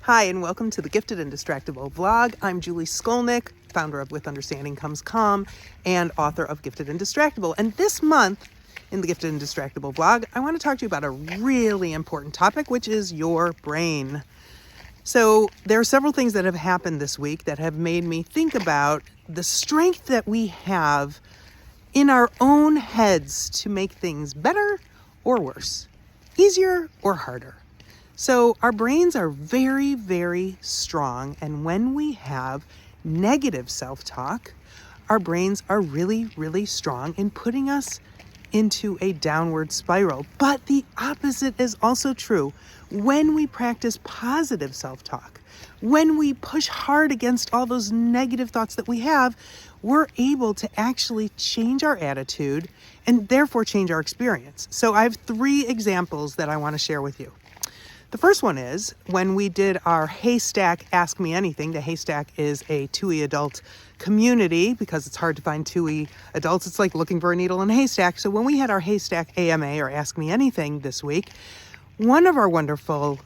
Hi, and welcome to the Gifted and Distractible vlog. I'm Julie Skolnick, founder of With Understanding Comes Calm and author of Gifted and Distractible. And this month in the Gifted and Distractible vlog, I want to talk to you about a really important topic, which is your brain. So there are several things that have happened this week that have made me think about the strength that we have in our own heads to make things better or worse, easier or harder. So our brains are very, very strong. And when we have negative self-talk, our brains are really, really strong in putting us into a downward spiral. But the opposite is also true. When we practice positive self-talk, when we push hard against all those negative thoughts that we have, we're able to actually change our attitude and therefore change our experience. So I have 3 examples that I want to share with you. The first one is when we did our Haystack Ask Me Anything. The Haystack is a TUI adult community because it's hard to find TUI adults. It's like looking for a needle in a haystack. So when we had our Haystack AMA or Ask Me Anything this week, one of our wonderful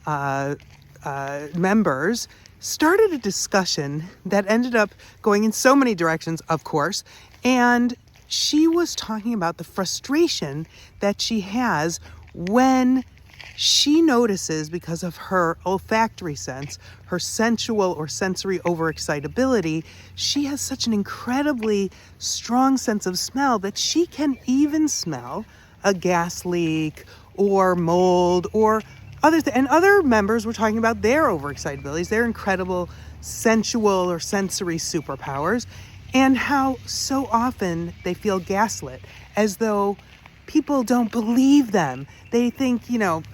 members started a discussion that ended up going in so many directions, of course, and she was talking about the frustration that she has when she notices, because of her olfactory sense, her sensual or sensory overexcitability, she has such an incredibly strong sense of smell that she can even smell a gas leak or mold or and other members were talking about their overexcitabilities, their incredible sensual or sensory superpowers, and how so often they feel gaslit, as though people don't believe them. They think,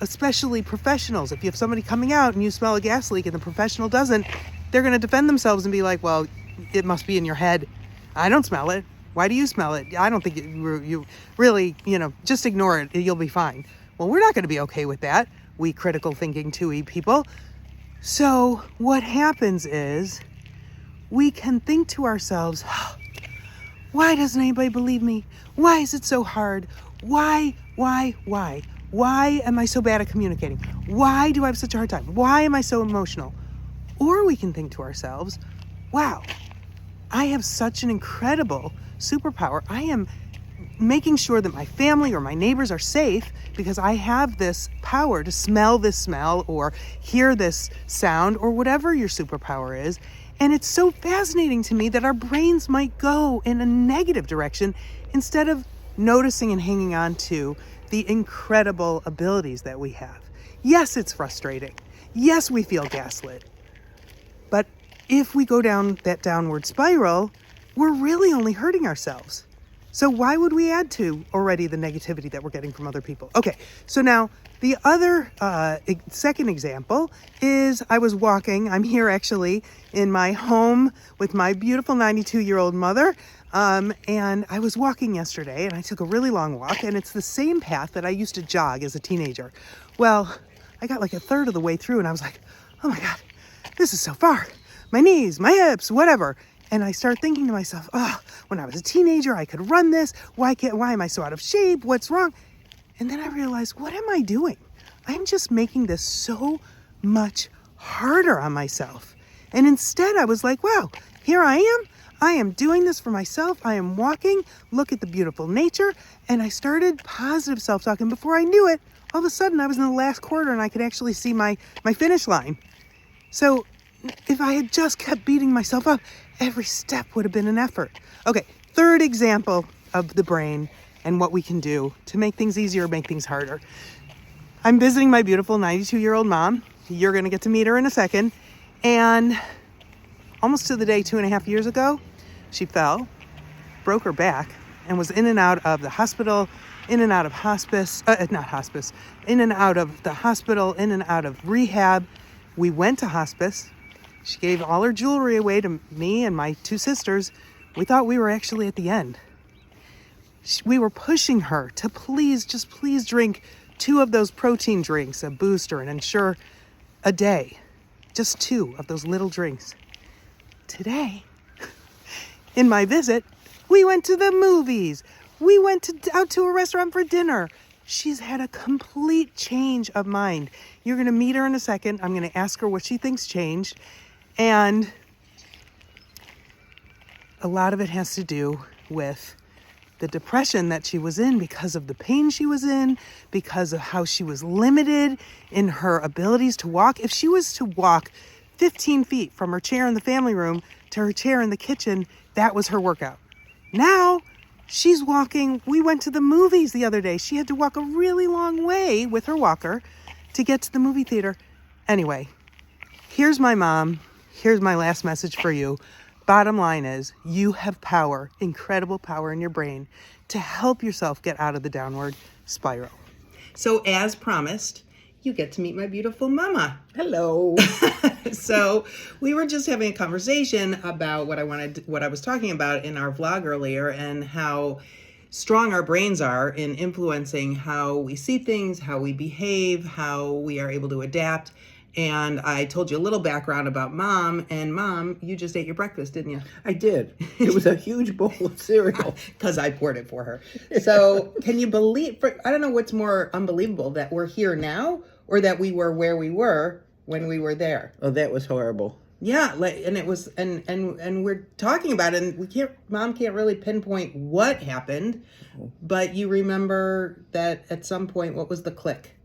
especially professionals, if you have somebody coming out and you smell a gas leak and the professional doesn't, they're going to defend themselves and be like, well, it must be in your head. I don't smell it. Why do you smell it? I don't think you really, just ignore it. You'll be fine. Well, we're not going to be okay with that, we critical thinking TUI people. So what happens is we can think to ourselves, why doesn't anybody believe me? Why is it so hard? Why am I so bad at communicating? Why do I have such a hard time? Why am I so emotional? Or we can think to ourselves, wow, I have such an incredible superpower. I am making sure that my family or my neighbors are safe because I have this power to smell this smell or hear this sound or whatever your superpower is. And it's so fascinating to me that our brains might go in a negative direction instead of noticing and hanging on to the incredible abilities that we have. Yes, it's frustrating. Yes, we feel gaslit. But if we go down that downward spiral, we're really only hurting ourselves. So why would we add to already the negativity that we're getting from other people? Okay, so now the other second example is I was walking. I'm here actually in my home with my beautiful 92-year-old mother. And I was walking yesterday and I took a really long walk, and it's the same path that I used to jog as a teenager. Well, I got like a third of the way through and I was like, oh my God, this is so far. My knees, my hips, whatever. And I started thinking to myself, when I was a teenager, I could run this. Why am I so out of shape? What's wrong? And then I realized, what am I doing? I'm just making this so much harder on myself. And instead I was like, wow, here I am. I am doing this for myself. I am walking. Look at the beautiful nature. And I started positive self-talk. And before I knew it, all of a sudden I was in the last quarter and I could actually see my finish line. So if I had just kept beating myself up, every step would have been an effort. Okay, third example of the brain and what we can do to make things easier, make things harder. I'm visiting my beautiful 92-year-old mom. You're going to get to meet her in a second. And almost to the day 2.5 years ago, she fell, broke her back, and was in and out of the hospital, in and out of hospice, in and out of the hospital, in and out of rehab. We went to hospice. She gave all her jewelry away to me and my 2 sisters. We thought we were actually at the end. We were pushing her to please drink 2 of those protein drinks, a booster and Ensure a day. Just 2 of those little drinks. Today, in my visit, we went to the movies. We went out to a restaurant for dinner. She's had a complete change of mind. You're going to meet her in a second. I'm going to ask her what she thinks changed. And a lot of it has to do with the depression that she was in because of the pain she was in, because of how she was limited in her abilities to walk. If she was to walk 15 feet from her chair in the family room to her chair in the kitchen, that was her workout. Now she's walking. We went to the movies the other day. She had to walk a really long way with her walker to get to the movie theater. Anyway, here's my mom. Here's my last message for you. Bottom line is, you have power, incredible power in your brain to help yourself get out of the downward spiral. So as promised, you get to meet my beautiful mama. Hello. So we were just having a conversation about what I was talking about in our vlog earlier, and how strong our brains are in influencing how we see things, how we behave, how we are able to adapt. And I told you a little background about Mom. And Mom, you just ate your breakfast, didn't you? I did. It was a huge bowl of cereal. Because I poured it for her. So can you believe, I don't know what's more unbelievable, that we're here now or that we were where we were when we were there. Oh, that was horrible. Yeah, and it was, and we're talking about it, and Mom can't really pinpoint what happened, but you remember that at some point, what was the click?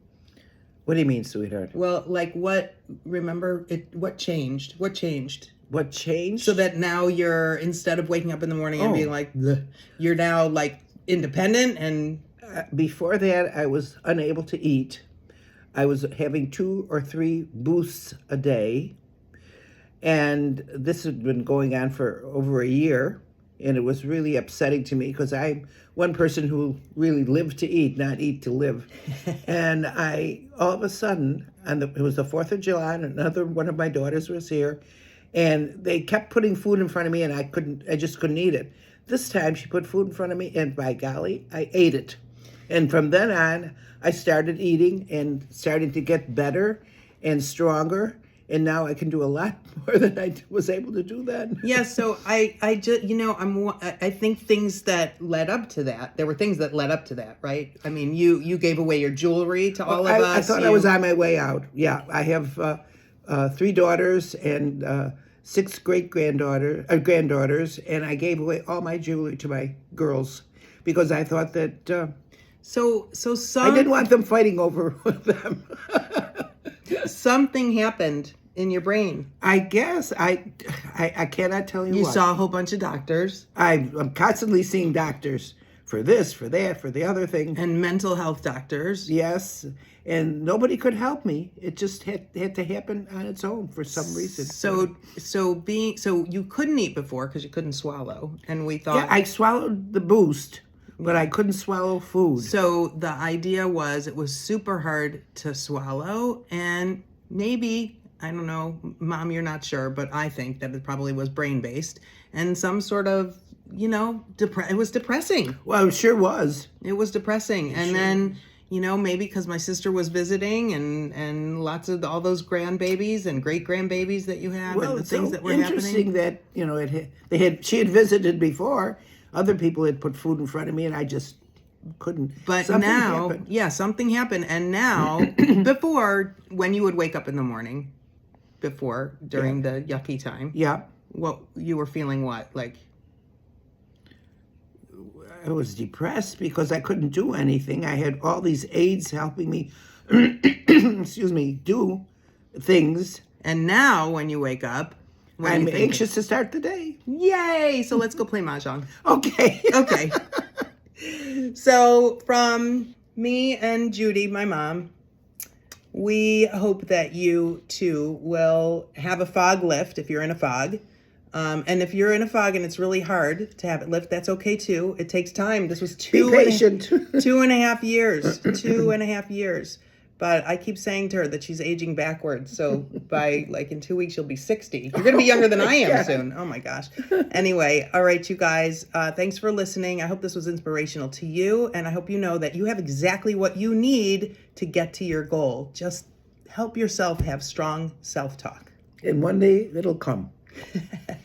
What do you mean, sweetheart? Well, like what changed? What changed? What changed? So that now you're, instead of waking up in the morning and being like, bleh, you're now like independent and... Before that, I was unable to eat. I was having 2 or 3 boosts a day. And this had been going on for over a year. And it was really upsetting to me because I'm one person who really lived to eat, not eat to live. And all of a sudden, it was the 4th of July, and another one of my daughters was here, and they kept putting food in front of me, and I just couldn't eat it. This time she put food in front of me, and by golly, I ate it. And from then on, I started eating and starting to get better and stronger. And now I can do a lot more than I was able to do then. Yeah, so I just, I think things that led up to that, there were things that led up to that, right? I mean, you gave away your jewelry to all of us. I thought I was on my way out. Yeah, I have 3 daughters and 6 granddaughters, and I gave away all my jewelry to my girls because I thought that I didn't want them fighting over them. Something happened in your brain. I guess I cannot tell you. You what. saw a whole bunch of doctors. I'm constantly seeing doctors for this, for that, for the other thing, and mental health doctors. Yes, and nobody could help me. It just had to happen on its own for some reason. So you couldn't eat before because you couldn't swallow, and we thought I swallowed the boost. But I couldn't swallow food. So the idea was it was super hard to swallow, and maybe, I don't know, Mom, you're not sure, but I think that it probably was brain-based and some sort of, it was depressing. Well, it sure was. It was depressing. And then, maybe because my sister was visiting and lots of all those grandbabies and great-grandbabies that you have, and the things that were interesting happening. That, she had visited before. Other people had put food in front of me, and I just couldn't. But something happened. And now, before, when you would wake up in the morning, during the yucky time, what you were feeling, what? Like, I was depressed because I couldn't do anything. I had all these aides helping me, do things. And now, when you wake up, I'm anxious to start the day. Yay! So let's go play Mahjong. Okay. Okay. So from me and Judy, my mom, we hope that you too will have a fog lift if you're in a fog. And if you're in a fog and it's really hard to have it lift, that's okay too. It takes time. This was 2.5 years. 2.5 years. But I keep saying to her that she's aging backwards. So by in 2 weeks, you'll be 60. You're going to be younger than I am soon. Oh my gosh. Anyway, all right, you guys, thanks for listening. I hope this was inspirational to you. And I hope you know that you have exactly what you need to get to your goal. Just help yourself have strong self-talk. And one day it'll come.